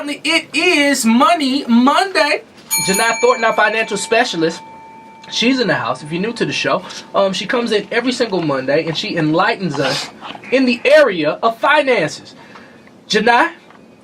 family, it is Money Monday. Janai Thornton, our financial specialist, she's in the house. If you're new to the show, she comes in every single Monday and she enlightens us in the area of finances. Janai,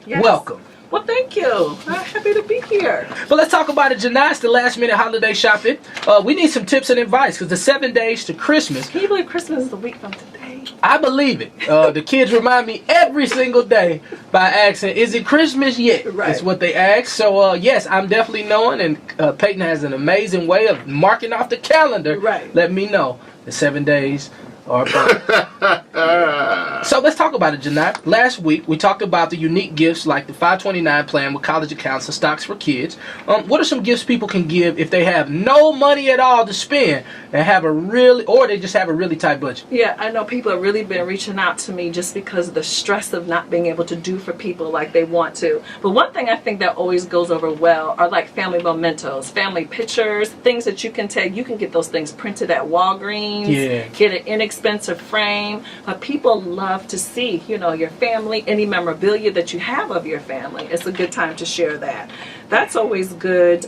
yes. Welcome. Well, thank you. I'm happy to be here. But let's talk about it, Janai. It's the last minute holiday shopping. We need some tips and advice because the 7 days to Christmas. Can you believe Christmas is a week from today? I believe it. The kids remind me every single day by asking, is it Christmas yet? Right. That's what they ask. So, yes, I'm definitely knowing, and Peyton has an amazing way of marking off the calendar. Right. Let me know the 7 days are about. So let's talk about it, Janai. Last week, we talked about the unique gifts like the 529 plan with college accounts and stocks for kids. What are some gifts people can give if they have no money at all to spend and have or they just have a really tight budget? Yeah, I know people have really been reaching out to me just because of the stress of not being able to do for people like they want to. But one thing I think that always goes over well are like family mementos, family pictures, things that you can take. You can get those things printed at Walgreens, get an inexpensive frame. But people love to see, your family, any memorabilia that you have of your family. It's a good time to share that. That's always good.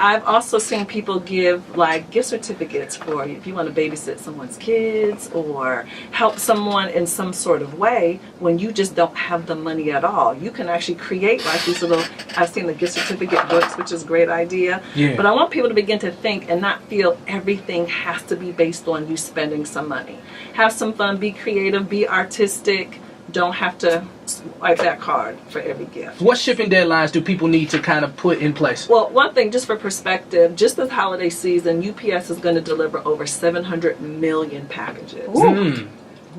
I've also seen people give like gift certificates for if you want to babysit someone's kids or help someone in some sort of way when you just don't have the money at all. You can actually create like these little, I've seen the gift certificate books, which is a great idea. Yeah. But I want people to begin to think and not feel everything has to be based on you spending some money. Have some fun, be creative, be artistic. Don't have to swipe that card for every gift. What shipping deadlines do people need to kind of put in place? Well, one thing, just for perspective, just this holiday season, UPS is going to deliver over 700 million packages.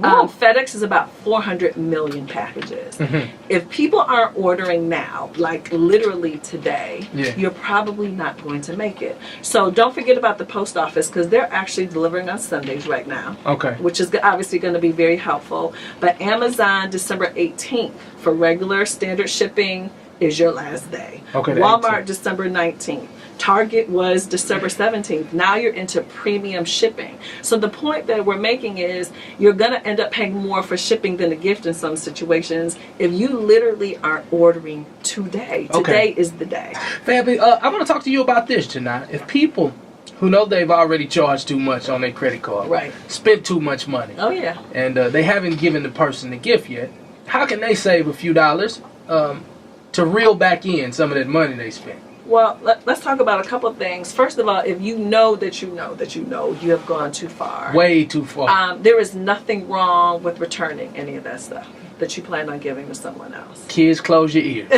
FedEx is about 400 million packages. Mm-hmm. If people aren't ordering now, like literally today, you're probably not going to make it. So don't forget about the post office because they're actually delivering on Sundays right now. Okay. Which is obviously going to be very helpful. But Amazon, December 18th for regular standard shipping is your last day. Okay. Walmart, December 19th. Target was December 17th. Now you're into premium shipping. So the point that we're making is you're going to end up paying more for shipping than a gift in some situations if you literally aren't ordering today. Today is the day. Family, I want to talk to you about this tonight. If people who know they've already charged too much on their credit card, right, spent too much money, and they haven't given the person the gift yet, how can they save a few dollars to reel back in some of that money they spent? Well, let's talk about a couple of things. First of all, if you know that you have gone too far. Way too far. There is nothing wrong with returning any of that stuff that you plan on giving to someone else. Kids, close your ears.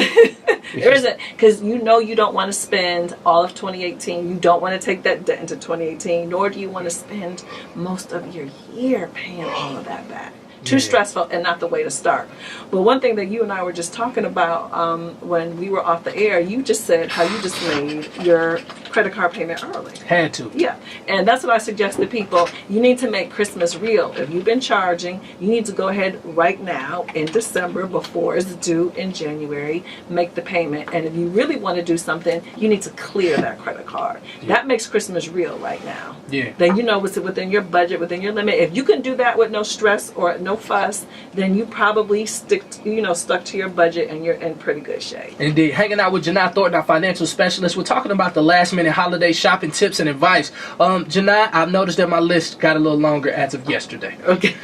There isn't, because you don't want to spend all of 2018. You don't want to take that debt into 2018, nor do you want to spend most of your year paying all of that back. Too stressful and not the way to start. But one thing that you and I were just talking about when we were off the air, you just said how you just made your credit card payment early. Had to. Yeah. And that's what I suggest to people. You need to make Christmas real. If you've been charging, you need to go ahead right now in December before it's due in January, make the payment. And if you really want to do something, you need to clear that credit card. That makes Christmas real right now. Yeah. Then you know it's within your budget, within your limit. If you can do that with no stress or no fuss, then you probably stuck to your budget and you're in pretty good shape. Indeed. Hanging out with Janai Thornton, our financial specialist. We're talking about the last minute holiday shopping tips and advice. Janai, I've noticed that my list got a little longer as of yesterday. Okay.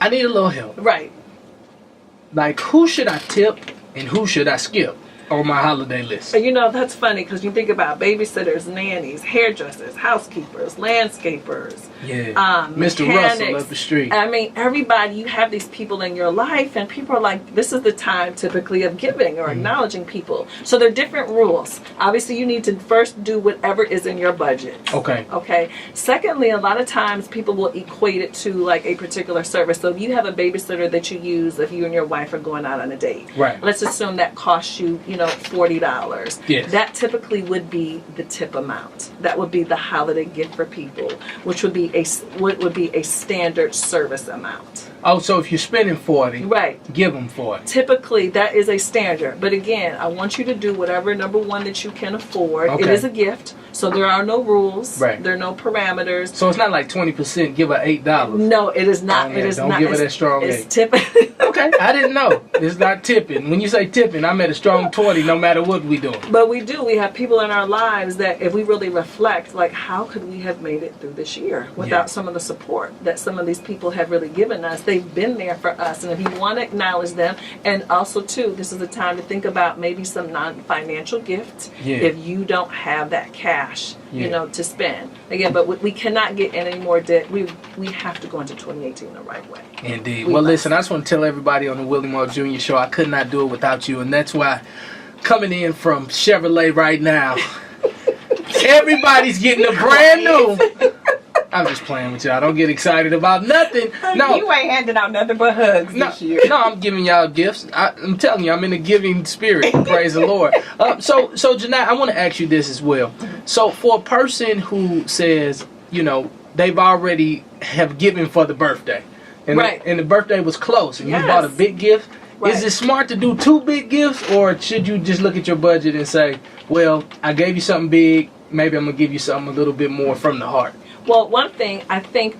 I need a little help. Right. Like, who should I tip and who should I skip on my holiday list? That's funny because you think about babysitters, nannies, hairdressers, housekeepers, landscapers, Mr. Russell up the street. I mean, everybody, you have these people in your life and people are like, this is the time typically of giving or acknowledging people. So there are different rules. Obviously, you need to first do whatever is in your budget. Okay. Secondly, a lot of times people will equate it to like a particular service. So if you have a babysitter that you use, if you and your wife are going out on a date, right? Let's assume that costs you, $40. Yes. That typically would be the tip amount. That would be the holiday gift for people, which would be a standard service amount. Oh, so if you're spending $40, right, give them $40. Typically, that is a standard. But again, I want you to do whatever number one that you can afford. Okay. It is a gift. So there are no rules. Right. There are no parameters. So it's not like 20%, give her $8. No, it is not. Oh, it is don't not. give her that strong It's 8. tipping. Okay, I didn't know. It's not tipping. When you say tipping, I'm at a strong 20 no matter what we doing. But we do. We have people in our lives that if we really reflect, like, how could we have made it through this year without some of the support that some of these people have really given us? They've been there for us. And if you want to acknowledge them, and also, too, this is the time to think about maybe some non-financial gifts if you don't have that cash, to spend. Again, but we cannot get any more debt. We have to go into 2018 the right way. Indeed. Well, listen, I just want to tell everybody on the Willie Moore Jr. Show, I could not do it without you, and that's why coming in from Chevrolet right now, everybody's getting a brand new. I'm just playing with y'all. Don't get excited about nothing. No, you ain't handing out nothing but hugs this year. No, I'm giving y'all gifts. I'm telling you, I'm in a giving spirit. Praise the Lord. So Janai, I want to ask you this as well. So for a person who says, they've already have given for the birthday, and the birthday was close, and you bought a big gift. Right. Is it smart to do 2 big gifts, or should you just look at your budget and say, well, I gave you something big, maybe I'm going to give you something a little bit more from the heart? Well, one thing I think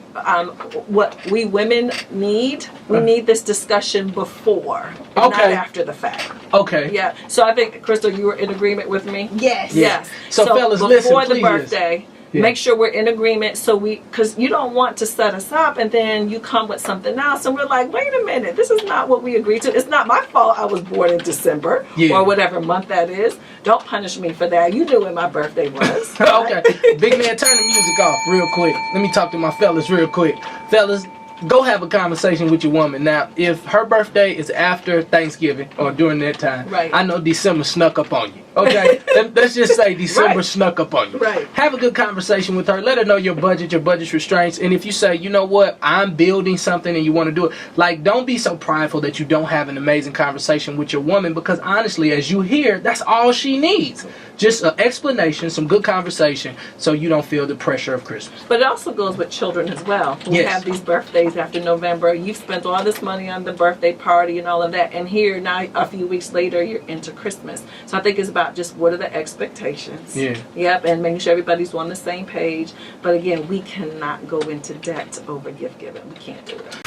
what we women need, we need this discussion before, not after the fact. Okay. Yeah. So I think, Crystal, you were in agreement with me? Yes. Yes. So fellas, listen, before the please. birthday, make sure we're in agreement, because you don't want to set us up and then you come with something else and we're like, wait a minute, this is not what we agreed to. It's not my fault I was born in December or whatever month that is. Don't punish me for that. You knew when my birthday was. Okay. Big man, turn the music off real quick. Let me talk to my fellas real quick. Fellas, go have a conversation with your woman. Now, if her birthday is after Thanksgiving or during that time, I know December snuck up on you. Okay? Let's just say December snuck up on you. Right. Have a good conversation with her. Let her know your budget's restraints. And if you say, you know what, I'm building something and you want to do it, like, don't be so prideful that you don't have an amazing conversation with your woman, because honestly, as you hear, that's all she needs. Just an explanation, some good conversation, so you don't feel the pressure of Christmas. But it also goes with children as well. We have these birthdays after November. You've spent all this money on the birthday party and all of that, and here now a few weeks later you're into Christmas. So I think it's about just what are the expectations. Yep, and making sure everybody's on the same page. But again, we cannot go into debt over gift giving. We can't do it.